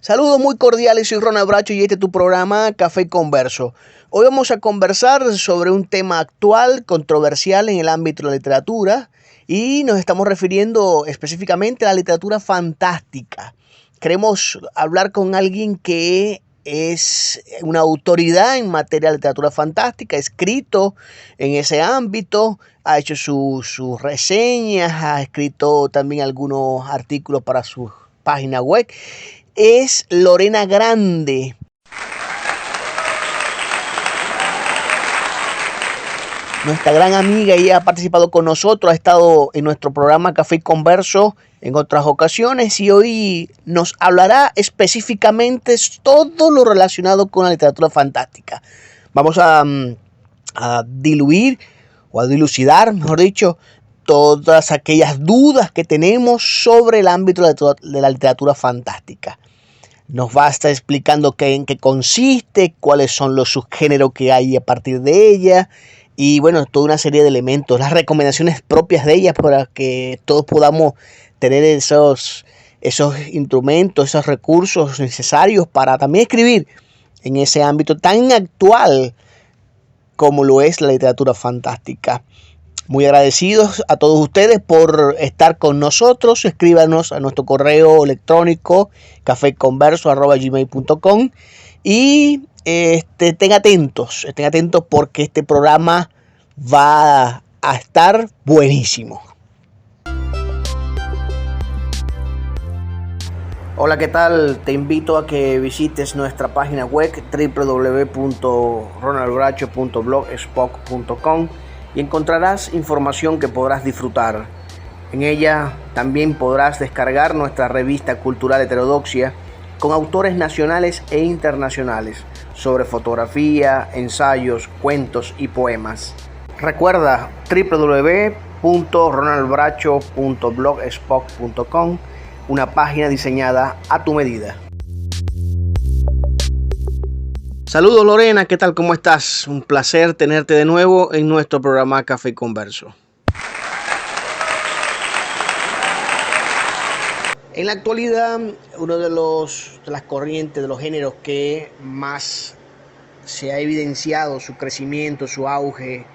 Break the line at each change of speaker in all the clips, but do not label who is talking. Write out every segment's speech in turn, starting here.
Saludos muy cordiales, soy Ronald Bracho y este es tu programa Café y Converso. Hoy vamos a conversar sobre un tema actual, controversial en el ámbito de la literatura y nos estamos refiriendo específicamente a la literatura fantástica. Queremos hablar con alguien que es una autoridad en materia de literatura fantástica, ha escrito en ese ámbito, ha hecho sus reseñas, ha escrito también algunos artículos para su página web. Es Lorena Grande. Nuestra gran amiga, ella ha participado con nosotros, ha estado en nuestro programa Café y Converso en otras ocasiones y hoy nos hablará específicamente todo lo relacionado con la literatura fantástica. Vamos a diluir o a dilucidar, mejor dicho, todas aquellas dudas que tenemos sobre el ámbito de la literatura fantástica. Nos va a estar explicando en qué consiste, cuáles son los subgéneros que hay a partir de ella y bueno, toda una serie de elementos, las recomendaciones propias de ella para que todos podamos tener esos instrumentos, esos recursos necesarios para también escribir en ese ámbito tan actual como lo es la literatura fantástica. Muy agradecidos a todos ustedes por estar con nosotros. Escríbanos a nuestro correo electrónico cafeconverso@gmail.com y estén atentos porque este programa va a estar buenísimo. Hola, ¿qué tal? Te invito a que visites nuestra página web www.ronaldbracho.blogspot.com y encontrarás información que podrás disfrutar. En ella también podrás descargar nuestra revista cultural Heterodoxia con autores nacionales e internacionales sobre fotografía, ensayos, cuentos y poemas. Recuerda www.ronaldbracho.blogspot.com, una página diseñada a tu medida. Saludos Lorena, ¿qué tal? ¿Cómo estás? Un placer tenerte de nuevo en nuestro programa Café y Converso. En la actualidad, uno de las corrientes, de los géneros que más se ha evidenciado su crecimiento, su auge,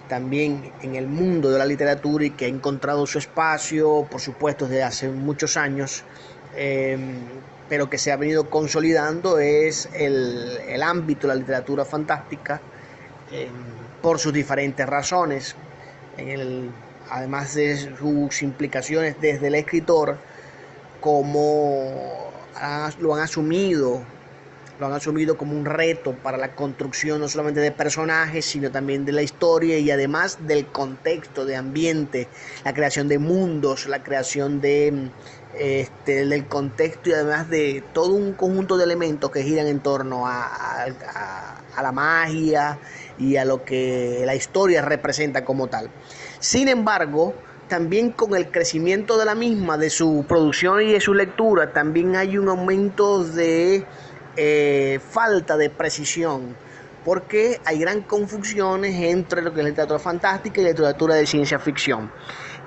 también en el mundo de la literatura y que ha encontrado su espacio, por supuesto, desde hace muchos años, pero que se ha venido consolidando es el ámbito de la literatura fantástica por sus diferentes razones, además de sus implicaciones desde el escritor, como lo han asumido como un reto para la construcción no solamente de personajes, sino también de la historia y además del contexto, de ambiente, la creación de mundos, la creación del contexto y además de todo un conjunto de elementos que giran en torno a la magia y a lo que la historia representa como tal. Sin embargo, también con el crecimiento de la misma, de su producción y de su lectura, también hay un aumento de falta de precisión, porque hay gran confusiones entre lo que es la literatura fantástica y la literatura de ciencia ficción.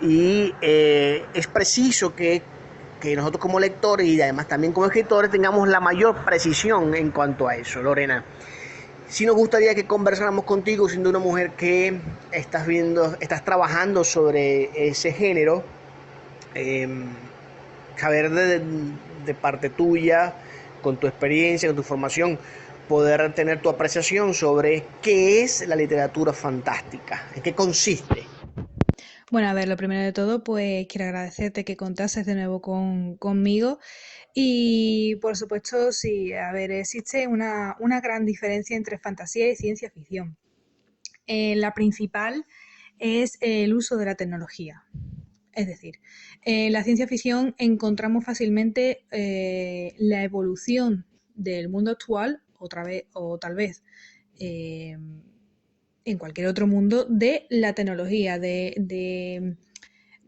Y es preciso que nosotros como lectores y además también como escritores tengamos la mayor precisión en cuanto a eso. Lorena, sí nos gustaría que conversáramos contigo, siendo una mujer que estás trabajando sobre ese género, saber de parte tuya, con tu experiencia, con tu formación, poder tener tu apreciación sobre qué es la literatura fantástica, en qué consiste.
Bueno, a ver, lo primero de todo, pues quiero agradecerte que contases de nuevo conmigo y por supuesto, sí, a ver, existe una gran diferencia entre fantasía y ciencia ficción. La principal es el uso de la tecnología. Es decir, en la ciencia ficción encontramos fácilmente la evolución del mundo actual, o tal vez en cualquier otro mundo, de la tecnología, de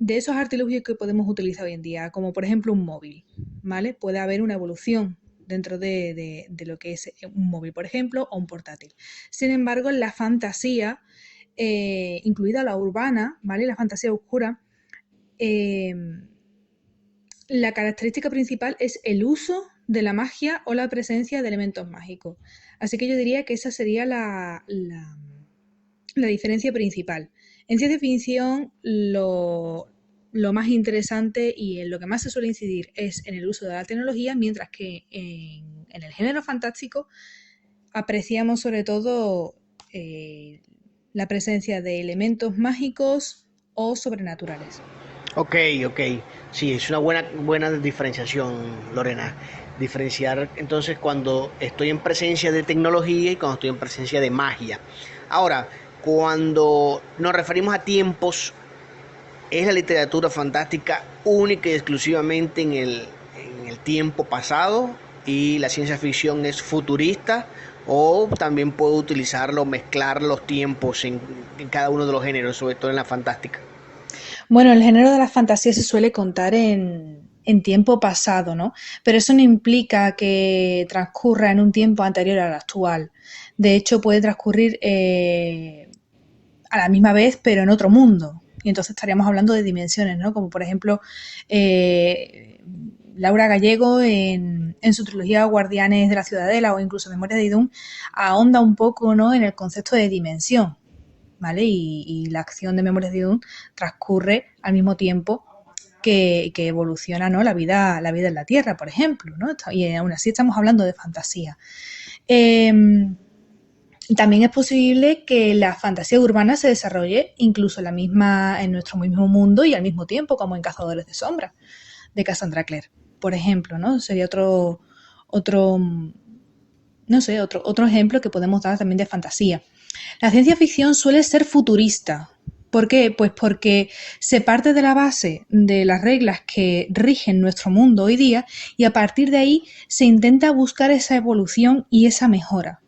esos artilugios que podemos utilizar hoy en día, como por ejemplo un móvil, ¿vale? Puede haber una evolución dentro de lo que es un móvil, por ejemplo, o un portátil. Sin embargo, la fantasía, incluida la urbana, ¿vale? La fantasía oscura, la característica principal es el uso de la magia o la presencia de elementos mágicos. Así que yo diría que esa sería la diferencia principal. En ciencia ficción lo más interesante y en lo que más se suele incidir es en el uso de la tecnología, mientras que en el género fantástico apreciamos sobre todo la presencia de elementos mágicos o sobrenaturales.
Ok, ok. Sí, es una buena diferenciación, Lorena. Diferenciar entonces cuando estoy en presencia de tecnología y cuando estoy en presencia de magia. Ahora, cuando nos referimos a tiempos, ¿es la literatura fantástica única y exclusivamente en el tiempo pasado y la ciencia ficción es futurista? ¿O también puedo utilizarlo, mezclar los tiempos en cada uno de los géneros, sobre todo en la fantástica?
Bueno, el género de la fantasía se suele contar en tiempo pasado, ¿no? Pero eso no implica que transcurra en un tiempo anterior al actual. De hecho, puede transcurrir a la misma vez, pero en otro mundo. Y entonces estaríamos hablando de dimensiones, ¿no? Como por ejemplo, Laura Gallego en su trilogía Guardianes de la Ciudadela o incluso Memorias de Idún ahonda un poco, ¿no?, en el concepto de dimensión, ¿vale? Y la acción de Memorias de Idún transcurre al mismo tiempo que evoluciona, ¿no?, la vida en la Tierra, por ejemplo, ¿no? Y aún así estamos hablando de fantasía. También es posible que la fantasía urbana se desarrolle incluso en nuestro mismo mundo y al mismo tiempo, como en Cazadores de Sombras, de Cassandra Clare, por ejemplo, ¿no? Sería otro, no sé, otro ejemplo que podemos dar también de fantasía. La ciencia ficción suele ser futurista. ¿Por qué? Pues porque se parte de la base de las reglas que rigen nuestro mundo hoy día y a partir de ahí se intenta buscar esa evolución y esa mejora.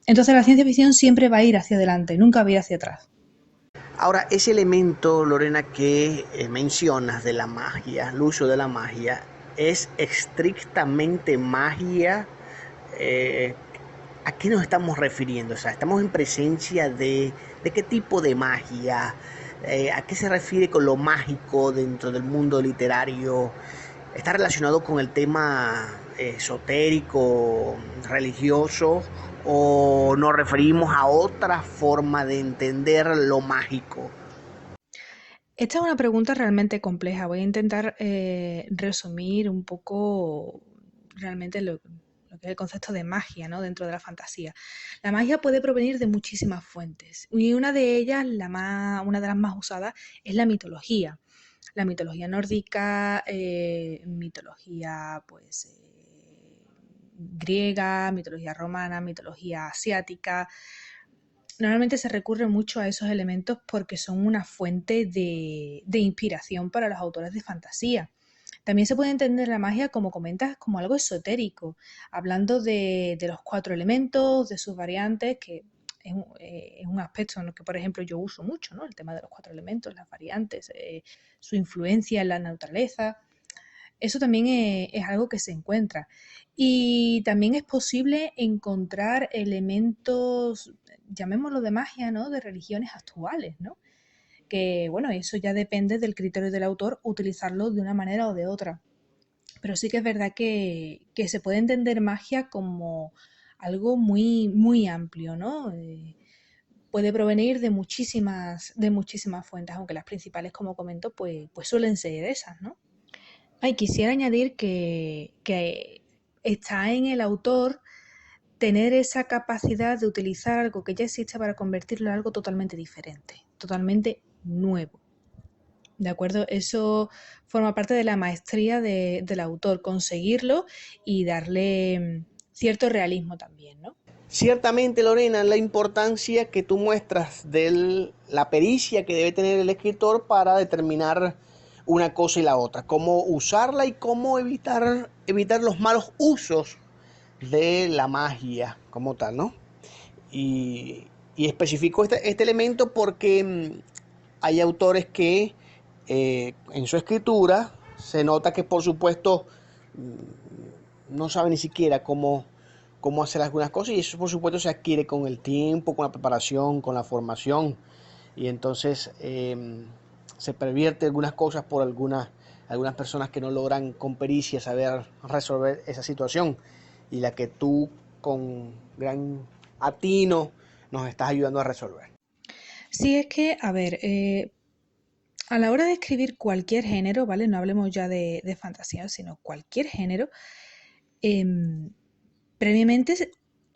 Entonces la ciencia ficción siempre va a ir hacia adelante, nunca va a ir hacia atrás.
Ahora, ese elemento, Lorena, que mencionas de la magia, el uso de la magia, ¿es estrictamente magia? Eh, ¿A qué nos estamos refiriendo? O sea, ¿estamos en presencia de qué tipo de magia? ¿A qué se refiere con lo mágico dentro del mundo literario? ¿Está relacionado con el tema esotérico, religioso, o nos referimos a otra forma de entender lo mágico?
Esta es una pregunta realmente compleja. Voy a intentar resumir un poco realmente lo que es el concepto de magia, ¿no?, dentro de la fantasía. La magia puede provenir de muchísimas fuentes y una de ellas, una de las más usadas, es la mitología. La mitología nórdica, mitología pues griega, mitología romana, mitología asiática. Normalmente se recurre mucho a esos elementos porque son una fuente de inspiración para los autores de fantasía. También se puede entender la magia, como comentas, como algo esotérico, hablando de los 4 elementos, de sus variantes, que es un aspecto en el que, por ejemplo, yo uso mucho, ¿no? El tema de los 4 elementos, las variantes, su influencia en la naturaleza. Eso también es algo que se encuentra. Y también es posible encontrar elementos, llamémoslo de magia, ¿no?, de religiones actuales, ¿no? Que, bueno, eso ya depende del criterio del autor utilizarlo de una manera o de otra. Pero sí que es verdad que se puede entender magia como algo muy, muy amplio, ¿no? Puede provenir de muchísimas fuentes, aunque las principales, como comento, pues suelen ser esas, ¿no? Ay, quisiera añadir que está en el autor tener esa capacidad de utilizar algo que ya existe para convertirlo en algo totalmente diferente, totalmente nuevo. ¿De acuerdo? Eso forma parte de la maestría del autor, conseguirlo y darle cierto realismo también, ¿no?
Ciertamente, Lorena, la importancia que tú muestras de la pericia que debe tener el escritor para determinar una cosa y la otra, cómo usarla y cómo evitar los malos usos de la magia como tal, ¿no? Y especifico este elemento porque hay autores que en su escritura se nota que por supuesto no saben ni siquiera cómo hacer algunas cosas y eso por supuesto se adquiere con el tiempo, con la preparación, con la formación y entonces se pervierte algunas cosas por algunas algunas personas que no logran con pericia saber resolver esa situación, y la que tú con gran atino nos estás ayudando a resolver.
Sí, es que, a ver, a la hora de escribir cualquier género, ¿vale? No hablemos ya de fantasía, sino cualquier género, em, previamente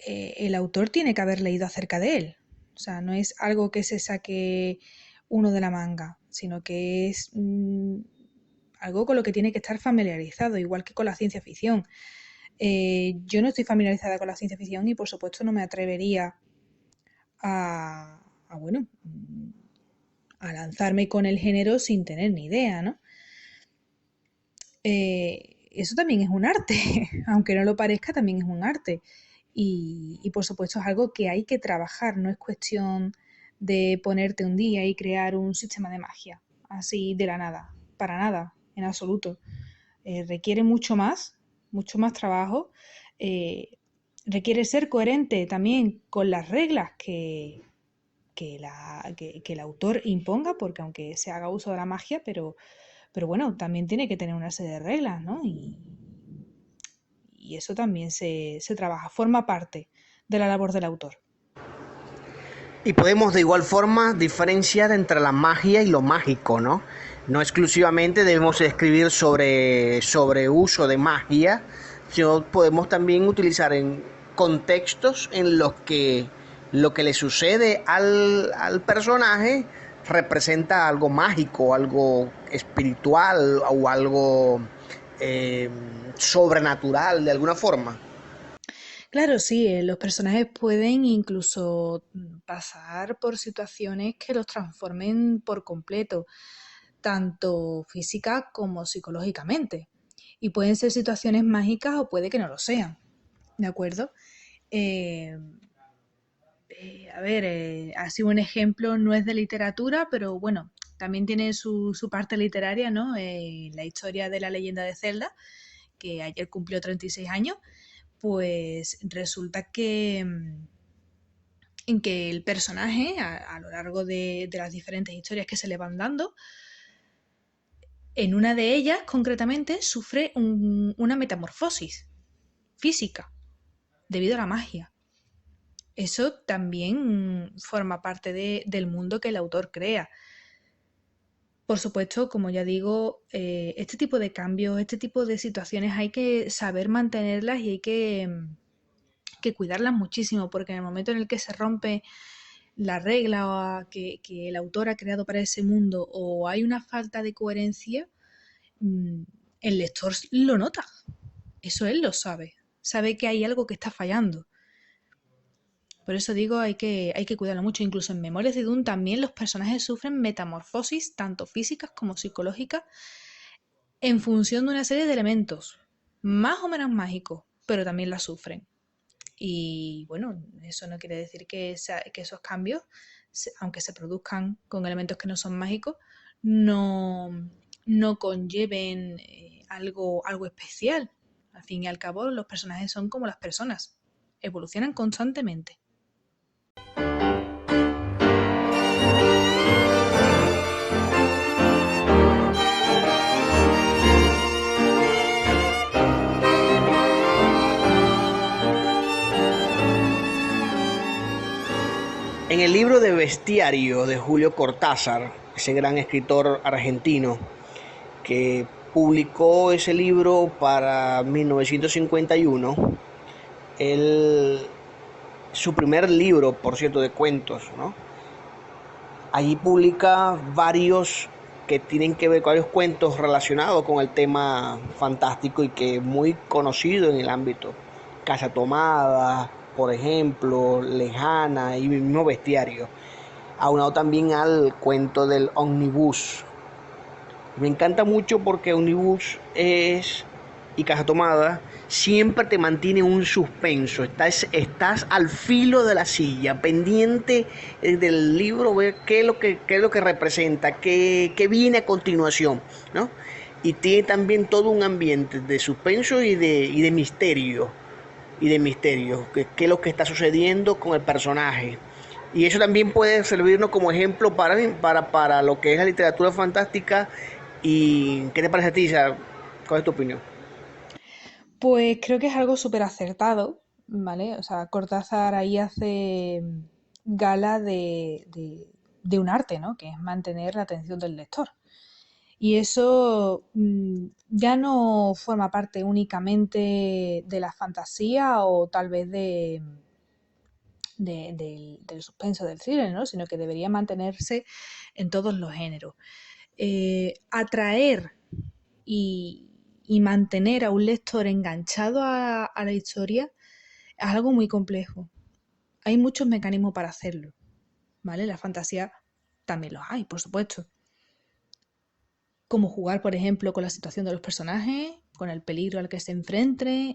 el autor tiene que haber leído acerca de él. O sea, no es algo que se saque uno de la manga, sino que es algo con lo que tiene que estar familiarizado, igual que con la ciencia ficción. Yo no estoy familiarizada con la ciencia ficción y por supuesto no me atrevería bueno, a lanzarme con el género sin tener ni idea, ¿no? Eso también es un arte, aunque no lo parezca, también es un arte. Y por supuesto es algo que hay que trabajar, no es cuestión de ponerte un día y crear un sistema de magia, así de la nada, para nada, en absoluto. Requiere mucho más trabajo, eh, requiere ser coherente también con las reglas que el autor imponga, porque aunque se haga uso de la magia, pero bueno, también tiene que tener una serie de reglas, ¿no? Y eso también se trabaja, forma parte de la labor del autor.
Y podemos de igual forma diferenciar entre la magia y lo mágico, ¿no? No exclusivamente debemos escribir sobre uso de magia, sino podemos también utilizar en contextos en los que lo que le sucede al personaje representa algo mágico, algo espiritual o algo eh, sobrenatural de alguna forma.
Claro, sí, los personajes pueden incluso pasar por situaciones que los transformen por completo, tanto física como psicológicamente. Y pueden ser situaciones mágicas o puede que no lo sean, ¿de acuerdo? Eh, a ver, así un ejemplo no es de literatura, pero bueno, también tiene su parte literaria, ¿no? La historia de la leyenda de Zelda, que ayer cumplió 36 años, pues resulta en que el personaje, a lo largo de las diferentes historias que se le van dando, en una de ellas concretamente sufre una metamorfosis física debido a la magia. Eso también forma parte del mundo que el autor crea. Por supuesto, como ya digo, este tipo de cambios, este tipo de situaciones hay que saber mantenerlas y hay que cuidarlas muchísimo, porque en el momento en el que se rompe la regla que el autor ha creado para ese mundo o hay una falta de coherencia, mm, el lector lo nota. Eso él lo sabe. Sabe que hay algo que está fallando. Por eso digo, hay que cuidarlo mucho. Incluso en Memorias de Dune también los personajes sufren metamorfosis, tanto físicas como psicológicas, en función de una serie de elementos, más o menos mágicos, pero también la sufren. Y bueno, eso no quiere decir que esos cambios, aunque se produzcan con elementos que no son mágicos, no, no conlleven algo especial. Al fin y al cabo, los personajes son como las personas, evolucionan constantemente.
En el libro de Bestiario de Julio Cortázar, ese gran escritor argentino que publicó ese libro para 1951, él, su primer libro, por cierto, de cuentos, ¿no? Allí publica varios que tienen que ver con varios cuentos relacionados con el tema fantástico y que es muy conocido en el ámbito. Casa Tomada, por ejemplo, Lejana y mismo Bestiario. Aunado también al cuento del Omnibus. Me encanta mucho porque Omnibus y Casa Tomada siempre te mantiene un suspenso. Estás al filo de la silla, pendiente del libro, ver qué es lo que representa, qué viene a continuación, ¿no? Y tiene también todo un ambiente de suspenso y de misterio. Qué es lo que está sucediendo con el personaje. Y eso también puede servirnos como ejemplo para lo que es la literatura fantástica ¿Y qué te parece a ti? O sea, ¿cuál es tu opinión?
Pues creo que es algo súper acertado, ¿vale? O sea, Cortázar ahí hace gala de un arte, ¿no? Que es mantener la atención del lector. Y eso ya no forma parte únicamente de la fantasía o tal vez del suspenso del thriller, ¿no? Sino que debería mantenerse en todos los géneros. Atraer y, y mantener a un lector enganchado a la historia es algo muy complejo. Hay muchos mecanismos para hacerlo, ¿vale? La fantasía también los hay, por supuesto. Como jugar, por ejemplo, con la situación de los personajes, con el peligro al que se enfrenten,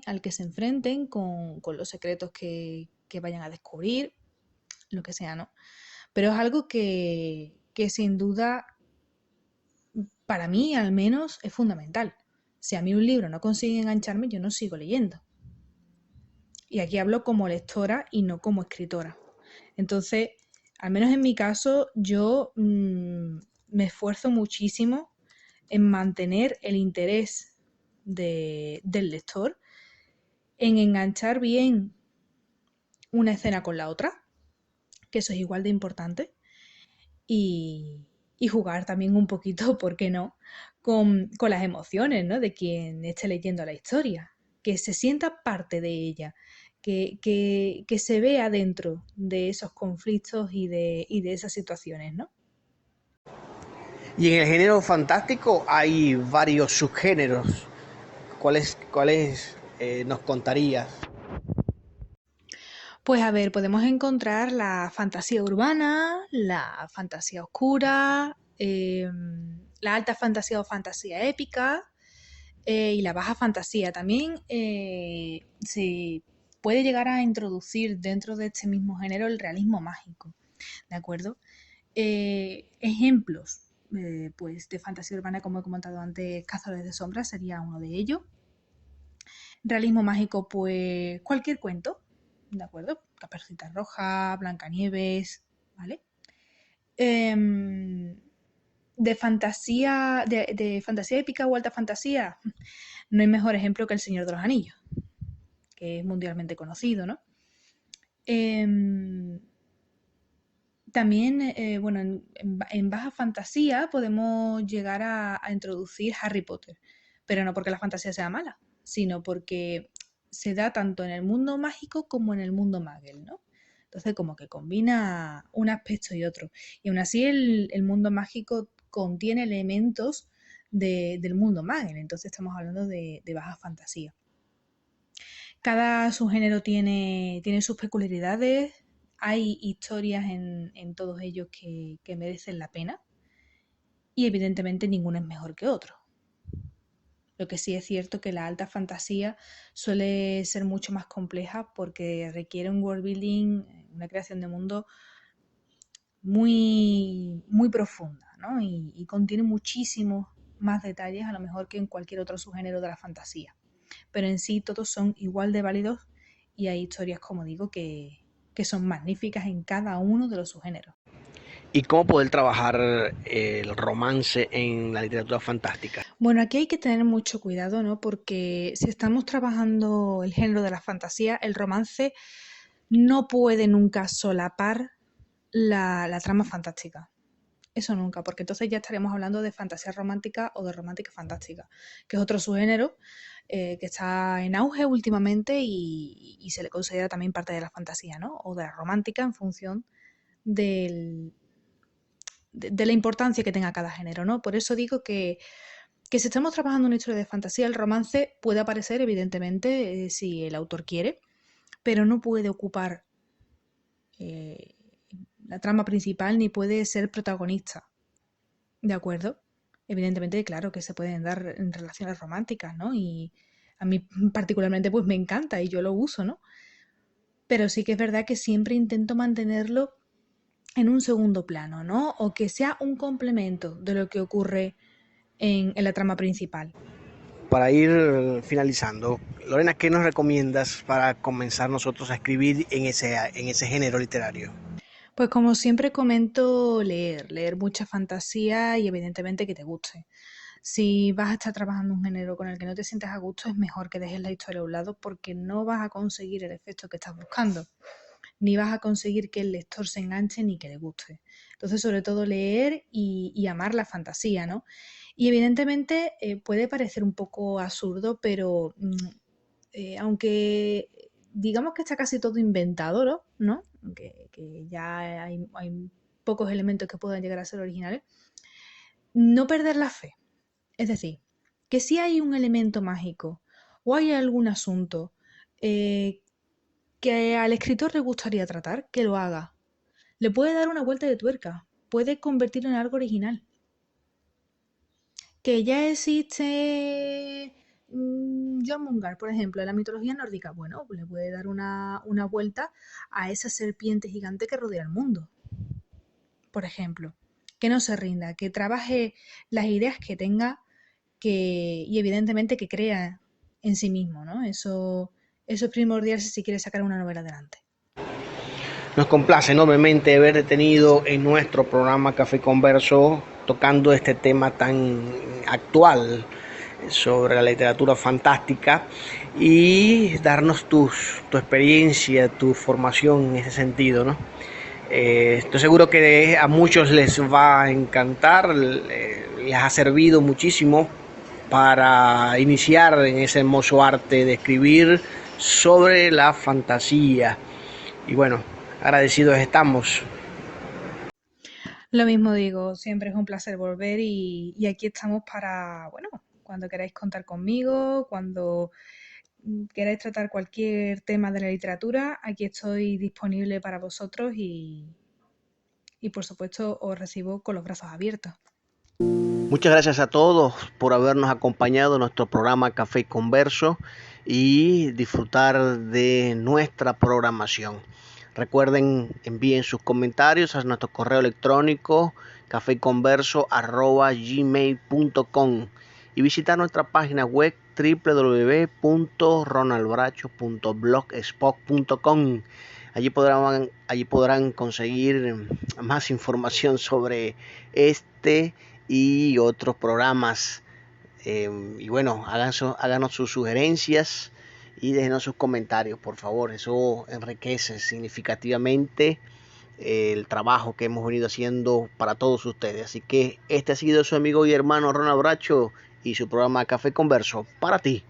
con los secretos que vayan a descubrir, lo que sea, ¿no? Pero es algo que sin duda, para mí al menos, es fundamental. Si a mí un libro no consigue engancharme, yo no sigo leyendo. Y aquí hablo como lectora y no como escritora. Entonces, al menos en mi caso, yo me esfuerzo muchísimo en mantener el interés del lector, en enganchar bien una escena con la otra, que eso es igual de importante, y, y jugar también un poquito, ¿por qué no?, con las emociones, ¿no?, de quien esté leyendo la historia, que se sienta parte de ella, que se vea dentro de esos conflictos y de esas situaciones, ¿no?
Y en el género fantástico hay varios subgéneros. ¿Cuáles nos contarías?
Pues a ver, podemos encontrar la fantasía urbana, la fantasía oscura, la alta fantasía o fantasía épica, y la baja fantasía. También se puede llegar a introducir dentro de este mismo género el realismo mágico, ¿de acuerdo? Ejemplos pues de fantasía urbana, como he comentado antes, Cazadores de Sombras sería uno de ellos. Realismo mágico, pues cualquier cuento, ¿de acuerdo? Caperucita Roja, Blancanieves, ¿vale? Em, de fantasía épica o alta fantasía, no hay mejor ejemplo que El Señor de los Anillos, que es mundialmente conocido, ¿no? Em, También, bueno, en baja fantasía podemos llegar a introducir Harry Potter, pero no porque la fantasía sea mala, sino porque se da tanto en el mundo mágico como en el mundo muggle, ¿no? Entonces, como que combina un aspecto y otro. Y aún así, el mundo mágico contiene elementos del mundo muggle, entonces estamos hablando de baja fantasía. Cada subgénero tiene sus peculiaridades, hay historias en todos ellos que merecen la pena y evidentemente ninguno es mejor que otro. Lo que sí es cierto que la alta fantasía suele ser mucho más compleja porque requiere un world building, una creación de mundo muy profunda, ¿no? Y contiene muchísimos más detalles a lo mejor que en cualquier otro subgénero de la fantasía. Pero en sí todos son igual de válidos y hay historias, como digo, que son magníficas en cada uno de los subgéneros.
¿Y cómo poder trabajar el romance en la literatura fantástica?
Bueno, aquí hay que tener mucho cuidado, ¿no? Porque si estamos trabajando el género de la fantasía, el romance no puede nunca solapar la trama fantástica. Eso nunca, porque entonces ya estaríamos hablando de fantasía romántica o de romántica fantástica, que es otro subgénero que está en auge últimamente y se le considera también parte de la fantasía, ¿no? O de la romántica en función del, de la importancia que tenga cada género, ¿no? Por eso digo que si estamos trabajando una historia de fantasía, el romance puede aparecer, evidentemente, si el autor quiere, pero no puede ocupar eh, la trama principal ni puede ser protagonista. ¿De acuerdo? Evidentemente, claro que se pueden dar en relaciones románticas, ¿no? Y a mí particularmente pues me encanta y yo lo uso, ¿no? Pero sí que es verdad que siempre intento mantenerlo en un segundo plano, ¿no? O que sea un complemento de lo que ocurre en la trama principal.
Para ir finalizando, Lorena, ¿qué nos recomiendas para comenzar nosotros a escribir en ese género literario?
Pues como siempre comento, leer mucha fantasía y evidentemente que te guste. Si vas a estar trabajando un género con el que no te sientas a gusto, es mejor que dejes la historia a un lado porque no vas a conseguir el efecto que estás buscando, ni vas a conseguir que el lector se enganche ni que le guste. Entonces, sobre todo leer y amar la fantasía, ¿no? Y evidentemente puede parecer un poco absurdo, pero aunque digamos que está casi todo inventado, ¿no? Que ya hay pocos elementos que puedan llegar a ser originales, no perder la fe. Es decir, que si hay un elemento mágico o hay algún asunto eh, que al escritor le gustaría tratar, que lo haga. Le puede dar una vuelta de tuerca, puede convertirlo en algo original. Que ya existe Jormungar, por ejemplo, en la mitología nórdica, bueno, le puede dar una vuelta a esa serpiente gigante que rodea el mundo, por ejemplo. Que no se rinda, que trabaje las ideas que tenga y evidentemente que crea en sí mismo, ¿no? Eso es primordial si se quiere sacar una novela adelante.
Nos complace enormemente haber tenido en nuestro programa Café Converso tocando este tema tan actual sobre la literatura fantástica y darnos tu experiencia, tu formación en ese sentido, ¿no? Estoy seguro que a muchos les va a encantar, les ha servido muchísimo para iniciar en ese hermoso arte de escribir sobre la fantasía. Y bueno, agradecidos estamos.
Lo mismo digo, siempre es un placer volver y aquí estamos para, bueno, cuando queráis contar conmigo, cuando queráis tratar cualquier tema de la literatura, aquí estoy disponible para vosotros y por supuesto os recibo con los brazos abiertos.
Muchas gracias a todos por habernos acompañado en nuestro programa Café y Converso y disfrutar de nuestra programación. Recuerden, envíen sus comentarios a nuestro correo electrónico cafeconverso@gmail.com y visitar nuestra página web www.ronaldbracho.blogspot.com. Allí podrán conseguir más información sobre este y otros programas. Y bueno, háganos sus sugerencias y déjenos sus comentarios, por favor. Eso enriquece significativamente el trabajo que hemos venido haciendo para todos ustedes. Así que este ha sido su amigo y hermano Ronald Bracho y su programa Café Converso para ti.